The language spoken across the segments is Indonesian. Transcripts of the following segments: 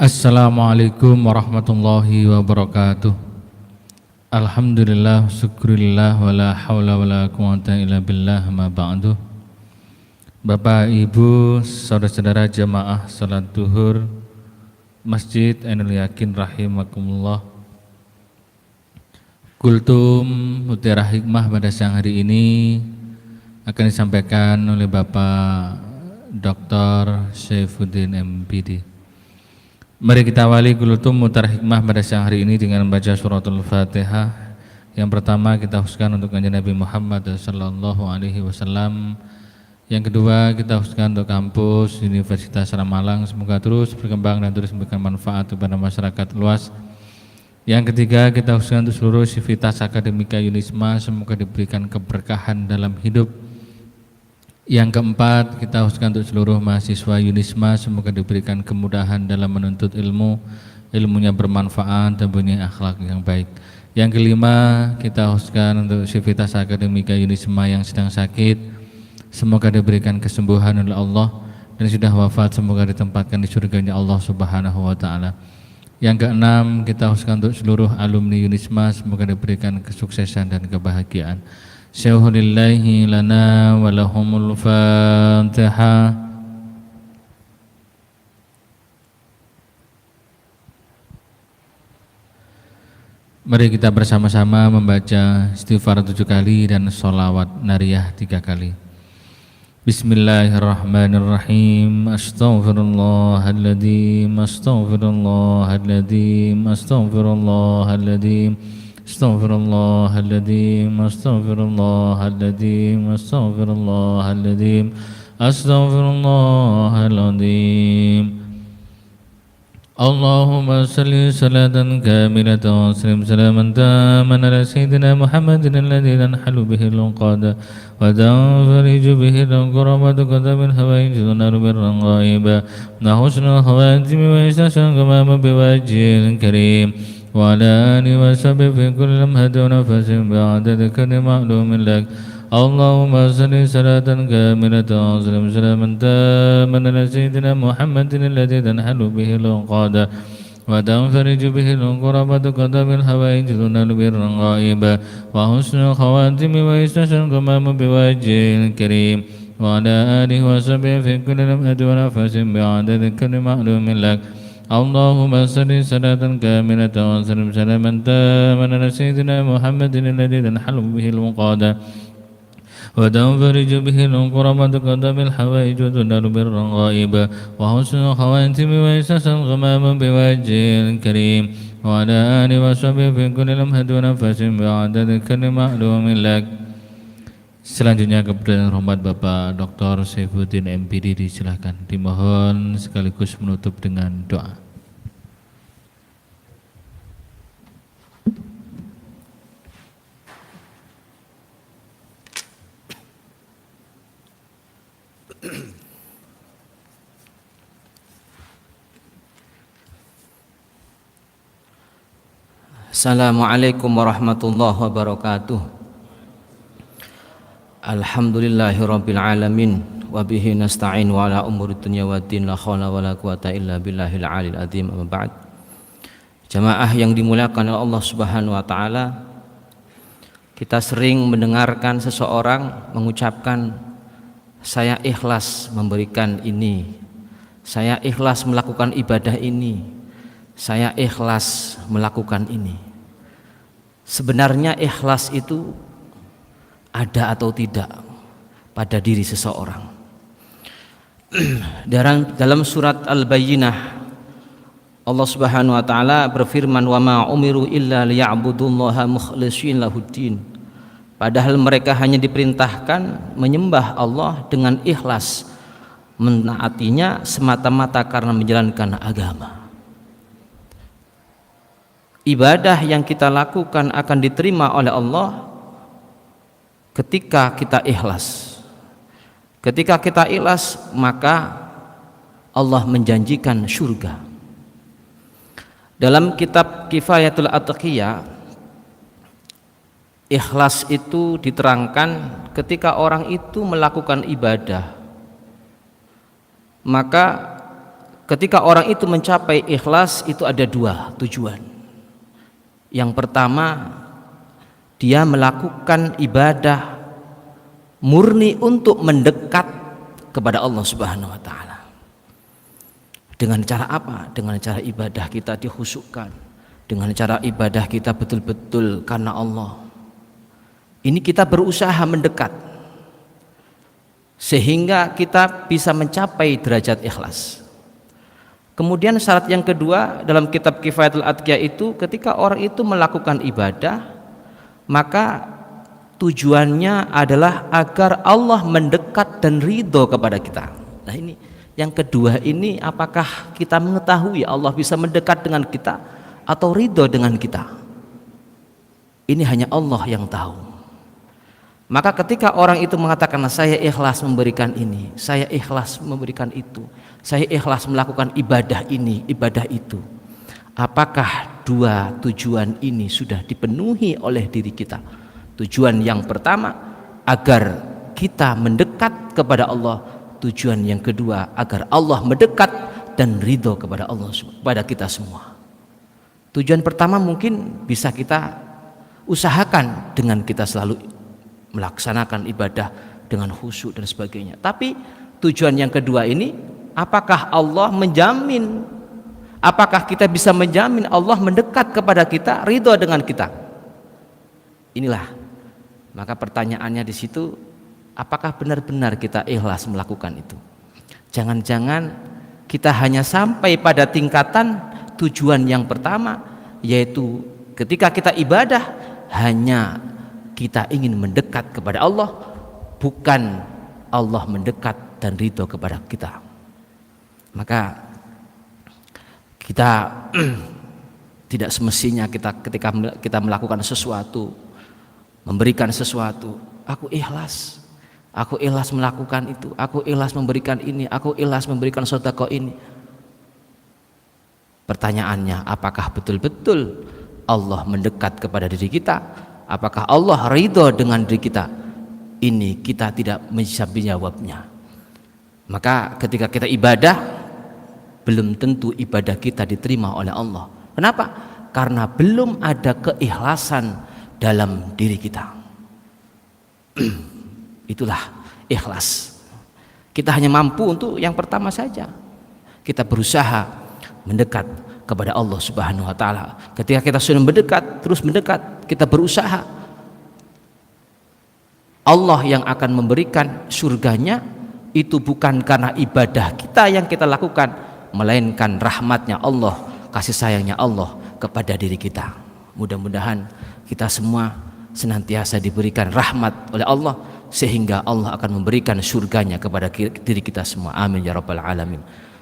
Assalamualaikum warahmatullahi wabarakatuh. Alhamdulillah, syukurillah, wala hawla wala quwata illa billah, ma ba'du. Bapak, Ibu, saudara-saudara jamaah salat duhur Masjid Ainul Yakin rahimakumullah. Kultum Mutiara Hikmah pada siang hari ini akan disampaikan oleh Bapak Dr. Saifuddin MPD. Mari kita awali Kultum Mutiara Hikmah pada siang hari ini dengan membaca suratul Fatihah. Yang pertama kita khususkan untuk Kanjeng Nabi Muhammad sallallahu alaihi wasallam. Yang kedua kita khususkan untuk kampus Universitas Ramalang, semoga terus berkembang dan terus memberikan manfaat kepada masyarakat luas. Yang ketiga kita khususkan untuk seluruh sivitas akademika Unisma, semoga diberikan keberkahan dalam hidup. Yang keempat kita khususkan untuk seluruh mahasiswa Unisma, semoga diberikan kemudahan dalam menuntut ilmu, ilmunya bermanfaat dan punya akhlak yang baik. Yang kelima kita khususkan untuk sivitas akademika Unisma yang sedang sakit, semoga diberikan kesembuhan oleh Allah, dan sudah wafat semoga ditempatkan di surganya Allah Subhanahu wa taala. Yang keenam kita khususkan untuk seluruh alumni Unisma, semoga diberikan kesuksesan dan kebahagiaan. Syauhulillahi lana wa lahumul Fatihah. Mari kita bersama-sama membaca istighfar 7 kali dan sholawat nariyah 3 kali. Bismillahirrahmanirrahim. Astaghfirullahaladzim, astaghfirullahaladzim, astaghfirullahaladzim, astaghfirullahaladzim, astaghfirullahaladzim, astaghfirullahaladzim, astaghfirullahaladzim. Allahumma salli salatan kamilatan wa sallim salaman taman ala sayyidina Muhammadin alladhi tanhalu bihi al-uqada wa tanfariju bihi al-quramatu qadamin hawaiji wa naru birrangaiba na husnul khawatimi wa istashan kama biwajhil karim wa ala alihi wa sahbihi fi kulli lamhatin wa nafasin bi'adadi kulli ma'lumin lak. Allahumma salli salatan kamilatan wa sallim salaman taman ala sayyidina Muhammadin alladhi tanhalu bihi al-uqada wa tanfariju bihi al-quramatu qadamin hawaiji wa naru birrangaiba wa husnul khawatimi wa istashan kama biwajhil karim wa ala alihi wa sahbihi fi kulli lamhatin wa nafasin bi'adadi kulli ma'lumin lak. Allahumma salli salatan kamilatan wa sallim salaman taman ala sayyidina Muhammadin alladhi tanhalu bihi al-uqada wa tanfariju bihi al-quramatu qadamin hawaiji wa naru birrangaiba wa husnul khawatimi wa istashan kama biwajhil karim wa ala alihi wa sahbihi fi kulli lamhatin wa nafasin bi'adadi kulli ma'lumin lak. Selanjutnya kepada yang hormat Bapak Dr. Saifuddin MPD disilahkan, dimohon sekaligus menutup dengan doa. Assalamualaikum warahmatullahi wabarakatuh. Alhamdulillahirabbil alamin wa bihi nasta'in wa ala umuri dunya waddin, la haula wala quwata illa billahil aliyil azim. Amma ba'd. Jamaah yang dimuliakan oleh Allah Subhanahu wa taala, kita sering mendengarkan seseorang mengucapkan, saya ikhlas memberikan ini, saya ikhlas melakukan ibadah ini, saya ikhlas melakukan ini. Sebenarnya ikhlas itu ada atau tidak pada diri seseorang. Dalam surat Al-Bayyinah Allah Subhanahu wa taala berfirman, wa ma umiru illa liya'budullaha mukhlishina lahuddin. Padahal mereka hanya diperintahkan menyembah Allah dengan ikhlas, menaatinya semata-mata karena menjalankan agama. Ibadah yang kita lakukan akan diterima oleh Allah ketika kita ikhlas. Ketika kita ikhlas, maka Allah menjanjikan surga. Dalam kitab Kifayatul Atqiyah, ikhlas itu diterangkan ketika orang itu melakukan ibadah, maka ketika orang itu mencapai ikhlas itu ada dua tujuan. Yang pertama, dia melakukan ibadah murni untuk mendekat kepada Allah Subhanahu wa taala. Dengan cara apa? Dengan cara ibadah kita dikhusyukkan, dengan cara ibadah kita betul-betul karena Allah. Ini kita berusaha mendekat sehingga kita bisa mencapai derajat ikhlas. Kemudian syarat yang kedua dalam kitab Kifayatul Atqiya itu, ketika orang itu melakukan ibadah, maka tujuannya adalah agar Allah mendekat dan ridho kepada kita. Nah ini yang kedua ini, apakah kita mengetahui Allah bisa mendekat dengan kita atau ridho dengan kita? Ini hanya Allah yang tahu. Maka ketika orang itu mengatakan saya ikhlas memberikan ini, saya ikhlas memberikan itu, saya ikhlas melakukan ibadah ini, ibadah itu, apakah dua tujuan ini sudah dipenuhi oleh diri kita? Tujuan yang pertama agar kita mendekat kepada Allah, tujuan yang kedua agar Allah mendekat dan ridho kepada Allah, kepada kita semua. Tujuan pertama mungkin bisa kita usahakan dengan kita selalu melaksanakan ibadah dengan khusyuk dan sebagainya. Tapi tujuan yang kedua ini, apakah Allah menjamin, apakah kita bisa menjamin Allah mendekat kepada kita, ridho dengan kita? Inilah, maka pertanyaannya di situ, apakah benar-benar kita ikhlas melakukan itu? Jangan-jangan kita hanya sampai pada tingkatan tujuan yang pertama, yaitu ketika kita ibadah hanya kita ingin mendekat kepada Allah, bukan Allah mendekat dan ridho kepada kita. Maka kita tidak semestinya ketika kita melakukan sesuatu, memberikan sesuatu, aku ikhlas melakukan itu, aku ikhlas memberikan ini, aku ikhlas memberikan sedekah ini. Pertanyaannya, apakah betul-betul Allah mendekat kepada diri kita? Apakah Allah ridho dengan diri kita? Ini kita tidak bisa menjawabnya. Maka ketika kita ibadah, belum tentu ibadah kita diterima oleh Allah. Kenapa? Karena belum ada keikhlasan dalam diri kita. Itulah ikhlas. Kita hanya mampu untuk yang pertama saja. Kita berusaha mendekat kepada Allah Subhanahu wa taala. Ketika kita sudah mendekat, terus mendekat, kita berusaha, Allah yang akan memberikan surganya itu bukan karena ibadah kita yang kita lakukan, melainkan rahmatnya Allah, kasih sayangnya Allah kepada diri kita. Mudah-mudahan kita semua senantiasa diberikan rahmat oleh Allah, sehingga Allah akan memberikan surganya kepada diri kita semua. Amin ya rabbal alamin.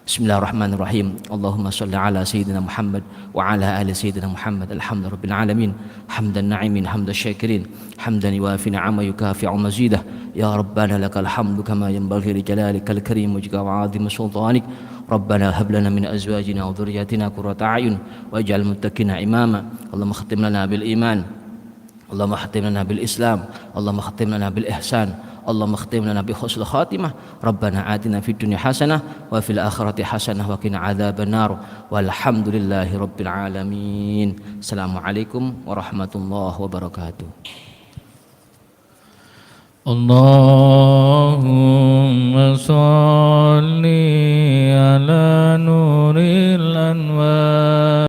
Bismillahirrahmanirrahim. Allahumma salli ala sayyidina Muhammad wa ala ali sayyidina Muhammad. Alhamdulillahirabbil alamin. Hamdan na'imin, hamdan syakirin, hamdan yuwafi ni'ama yukafi'u mazidah. Ya Rabbana lakal hamdu kama yanbaghi li jalalikal karim wa 'azimi sultanik. Rabbana hab lana min azwajina wa dhurriyyatina qurrata a'yun waj'al muttaqina imama. Allahumma khatim lana bil iman. Allahumma khatim lana bil Islam. Allahumma khatim lana bil ihsan. Allahumma khtim lana bi husnil khatimah. Rabbana atina fid dunya hasanah wa fil akhirati hasanah wa qina adzabannar. Walhamdulillahi rabbil alamin. Assalamualaikum warahmatullahi wabarakatuh. Allahumma